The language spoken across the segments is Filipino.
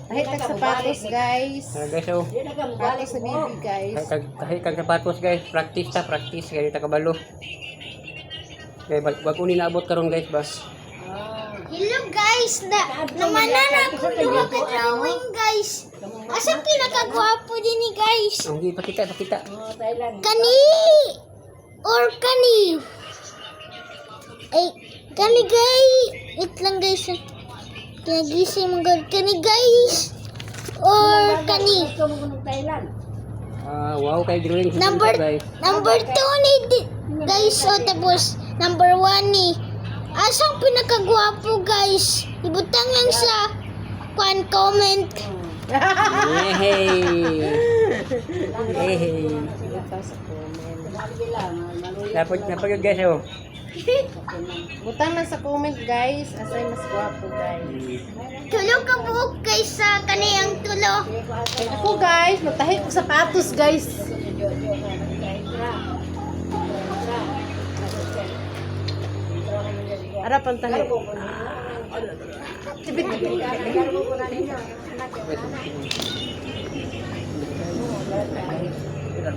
Tahi tag sapatos guys. Guys, oh. Sapatos sa baby guys. Kahit kag sapatos guys, practice kaya ta kabalo. Kaya wag ko ninaabot karon guys bas. Hello guys, namanan ako duha ka drawing guys. Asa pinakagwapo din ni guys? Ang pakita. Kani or kani? Ay, kani guys. Wait lang guys. Kinagising mo kani guys. Or kani? Wow kay drawing Number guys. number 2 ni guys. O tapos number 1 ni. Asang pinakagwapo guys? Ibutang lang sa comment. Hey. Dapat yun guys, oh. Butang lang sa comment guys. Asay mas gwapo guys. Tulo ka buhok guys sa kaniyang tulo. Kaya ako guys, magtahi ko sapatos guys. Harapan tahi. Tibit.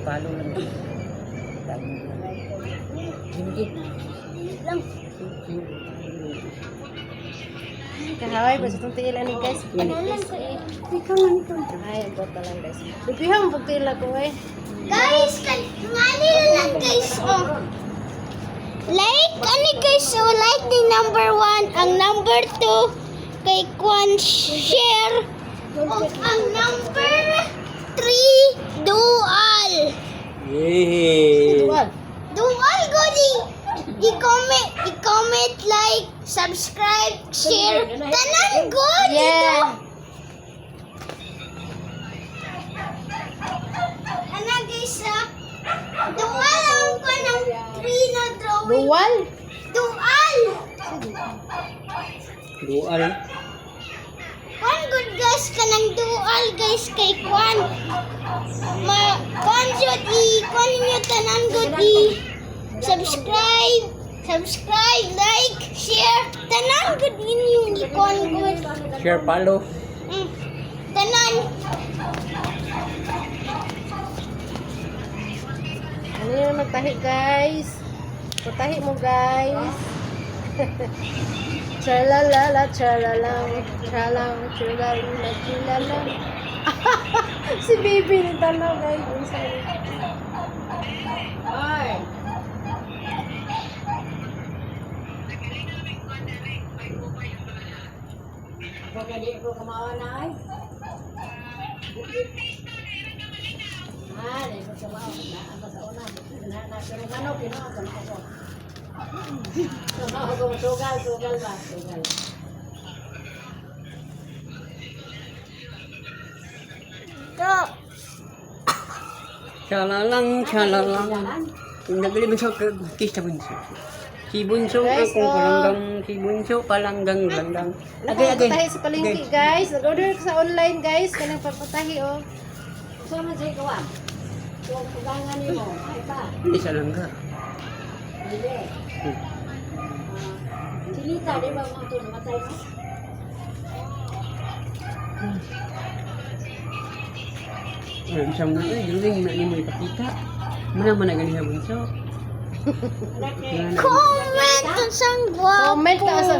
Palo lang. Kahaway ba sa itong tiilan ni guys? Ikaw. Ay, ang bota lang guys. Lupihang bugtila ko eh. Guys, ngani lang guys. Oh. Like, ani guys, so like the number 1, ang number 2 kay Kwan share. O ang number 3 dual. Yay! Dual godi. I-comment, like, subscribe, share. Tanan good. Yeah. Ana guys, dual ang ko ng 3 na drawing. Dual? Dual. Dual. Kwan good guys kanang dual guys kay Kwan. Kwan jud kwan niyo tanan good subscribe, like, share. Tanan good inyong i-kwan good. Share palo. Tanan. Ano yung magtahi guys? Patahi mo guys. Chalalala, chalalang, chalang, chalalala, chalalang. Si baby ni tanaw guys. Ay. Baka di ko kamawan na ay. Ah, di ko kamawan na. Ang sa una. Pero ano, pinawasan ako. Sugal ba? Sugal. Chalalang. Nagali mo sa kista bunso. Si bunso Guys, akong palanggang, si bunso palanggang langgang. Nagpapatahi sa palengke guys. Nag-order ko sa online guys. Kanang papatahi oh. So man say kawan. So pugangan nimo, ay pa. Isa lang ka. Hindi. Silita di ba mo to namatay mo? Isang mo galing na ni mo ipakita. Mana gani sa bunso. Comment ang sang guwapo. Comment ka sa